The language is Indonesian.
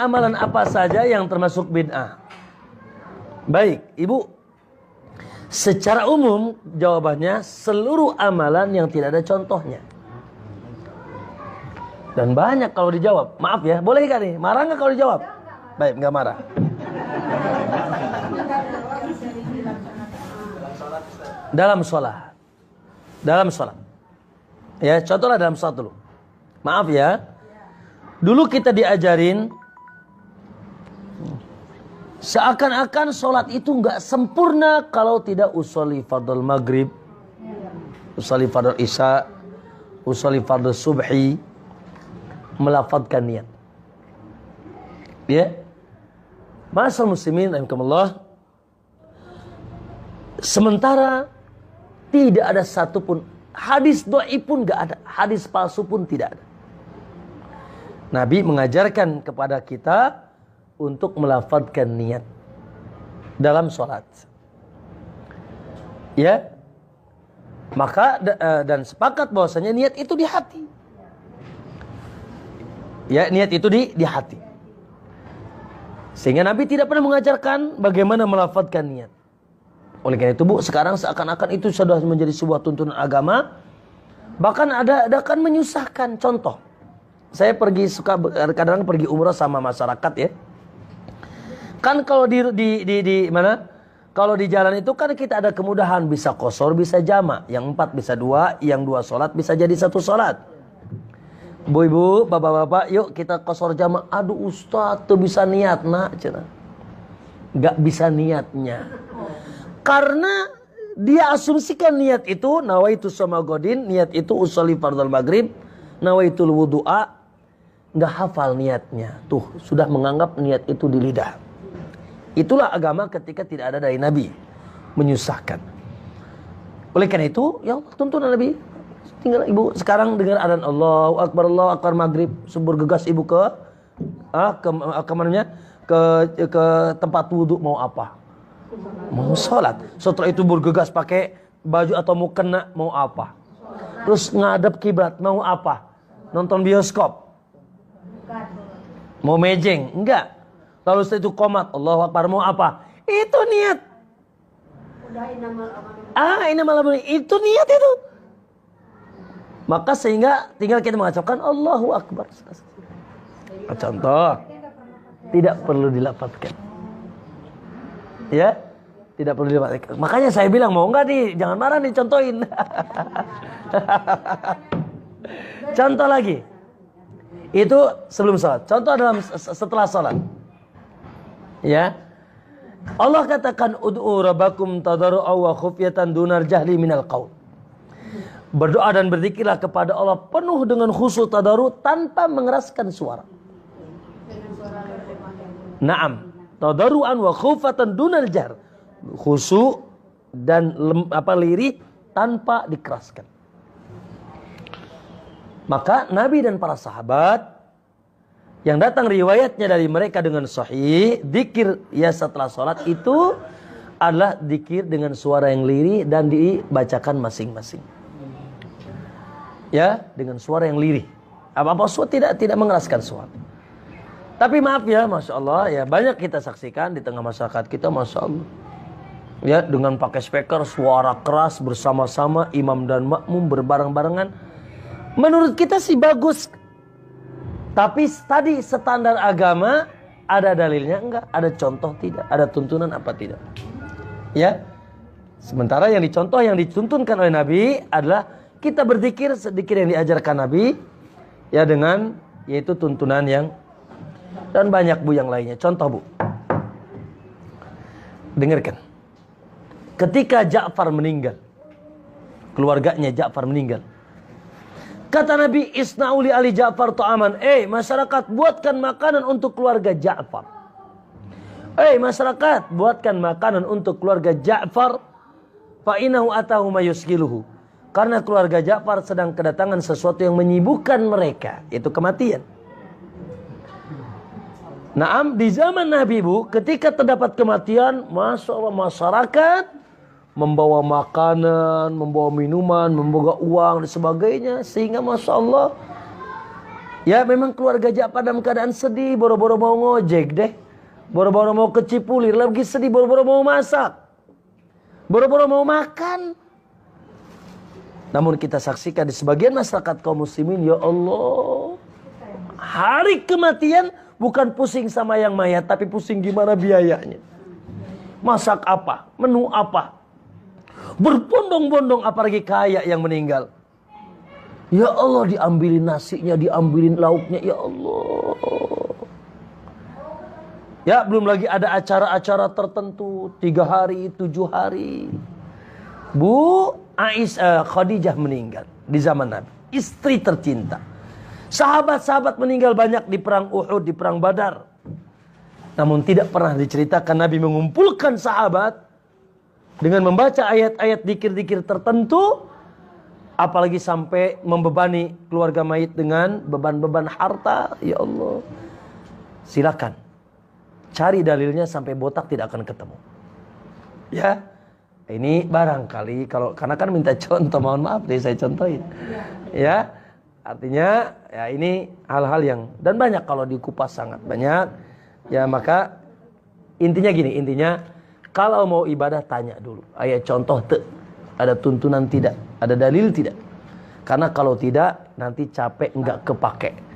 amalan apa saja yang termasuk bid'ah? Baik, Ibu. Secara umum jawabannya seluruh amalan yang tidak ada contohnya. Dan banyak kalau dijawab. Maaf ya, boleh gak nih? Marah gak kalau dijawab? Baik, gak marah. Dalam sholat. Dalam sholat. Ya, contohlah dalam sholat dulu. Maaf ya. Dulu kita diajarin seakan-akan sholat itu nggak sempurna kalau tidak usolli fardhu maghrib, usolli fardhu isya, usolli fardhu subhi, melafadzkan niat. Ya, ma'asyiral muslimin rahimakumullah. Sementara tidak ada satupun hadis dhaif pun nggak ada, hadis palsu pun tidak ada. Nabi mengajarkan kepada kita untuk melafadzkan niat dalam sholat. Ya, maka dan sepakat bahwasanya niat itu di hati. Ya, niat itu di hati. Sehingga Nabi tidak pernah mengajarkan bagaimana melafadzkan niat. Oleh karena itu Bu, sekarang seakan-akan itu sudah menjadi sebuah tuntunan agama. Bahkan ada kan menyusahkan. Contoh, saya kadang-kadang pergi umrah sama masyarakat ya. Kan kalau di mana? Kalau di jalan itu kan kita ada kemudahan, bisa qashar, bisa jamak. Yang 4 bisa 2, yang 2 sholat bisa jadi 1 sholat. Bu-ibu, bapak-bapak, yuk kita qashar jamak. Aduh Ustaz, tuh bisa niat nak, cina. Gak bisa niatnya. Karena dia asumsikan niat itu nawaitu shoma godin, niat itu usolli fardhu maghrib, nawaitul wudu'a. Gak hafal niatnya. Tuh, sudah menganggap niat itu di lidah. Itulah agama ketika tidak ada dari Nabi, menyusahkan. Oleh karena itu, ya tuntunan Nabi. Tinggal ibu sekarang dengar adzan Allahu Akbar maghrib, subur gegas ibu ke mananya? Ke tempat wudhu mau apa? Mau sholat. Setelah itu bergegas pakai baju atau mau kena mau apa? Terus ngadep kiblat mau apa? Nonton bioskop? Mau mejeng? Enggak. Lalu setelah itu qomat, Allahu Akbar mau apa? Itu niat. Innamal a'malu itu niat itu. Maka sehingga tinggal kita mengucapkan Allahu Akbar. Contoh, tidak perlu dilafadzkan. Ya, tidak perlu dilafadzkan. Makanya saya bilang mau enggak nih, jangan marah nih, contohin. Contoh lagi. Itu sebelum sholat. Contoh setelah sholat. Ya, Allah katakan ud'u rabbakum tadarru'an wa khufyatan dunar jahli minal qaul. Berdoa dan berzikirlah kepada Allah penuh dengan khusyuk tadarru tanpa mengeraskan suara. Naam, tadarru'an wa khufyatan dunar jahr. Khusyuk dan lirih tanpa dikeraskan. Maka Nabi dan para sahabat yang datang riwayatnya dari mereka dengan sahih, zikir ya setelah sholat itu adalah zikir dengan suara yang lirih dan dibacakan masing-masing. Ya, dengan suara yang lirih. Apa-apa suara tidak mengeraskan suara. Tapi maaf ya, Masya Allah, ya banyak kita saksikan di tengah masyarakat kita, Masya Allah. Ya, dengan pakai speaker, suara keras bersama-sama, imam dan makmum berbareng-barengan. Menurut kita sih bagus. Tapi tadi standar agama ada dalilnya enggak? Ada contoh tidak? Ada tuntunan apa tidak? Ya. Sementara yang dicontoh, yang dituntunkan oleh Nabi adalah kita berzikir sedikit yang diajarkan Nabi ya dengan yaitu tuntunan yang dan banyak Bu yang lainnya. Contoh Bu. Dengarkan. Ketika Ja'far meninggal, keluarganya Ja'far meninggal. Kata Nabi, isna'uli ali Ja'far ta'aman. Masyarakat, buatkan makanan untuk keluarga Ja'far. Masyarakat, buatkan makanan untuk keluarga Ja'far. Fa'inahu atahu mayusgiluhu. Karena keluarga Ja'far sedang kedatangan sesuatu yang menyibukkan mereka. Itu kematian. Naam, di zaman Nabi Bu, ketika terdapat kematian, Masya Allah, masyarakat membawa makanan, membawa minuman, membawa uang dan sebagainya. Sehingga Masya Allah Ya memang keluarga Ja'far dalam keadaan sedih, boro-boro mau ngojek deh. Boro-boro mau ke Cipulir, lagi sedih, boro-boro mau masak. Boro-boro mau makan. Namun kita saksikan di sebagian masyarakat kaum muslimin, ya Allah, hari kematian bukan pusing sama yang mayat, tapi pusing gimana biayanya. Masak apa? Menu apa? Berbondong-bondong apalagi kaya yang meninggal. Ya Allah, diambilin nasinya, diambilin lauknya, ya Allah. Ya belum lagi ada acara-acara tertentu, 3 hari, 7 hari. Bu Khadijah meninggal di zaman Nabi, istri tercinta. Sahabat-sahabat meninggal banyak di perang Uhud, di perang Badar. Namun tidak pernah diceritakan Nabi mengumpulkan sahabat dengan membaca ayat-ayat zikir-zikir tertentu, apalagi sampai membebani keluarga mayit dengan beban-beban harta. Ya Allah, silakan cari dalilnya sampai botak tidak akan ketemu. Ya, ini barangkali karena kan minta contoh, mohon maaf deh saya contohin. Ya, artinya ya ini hal-hal yang, dan banyak kalau dikupas sangat banyak. Ya maka intinya gini, kalau mau ibadah tanya dulu, ayat contoh ada tuntunan tidak, ada dalil tidak. Karena kalau tidak nanti capek enggak kepake.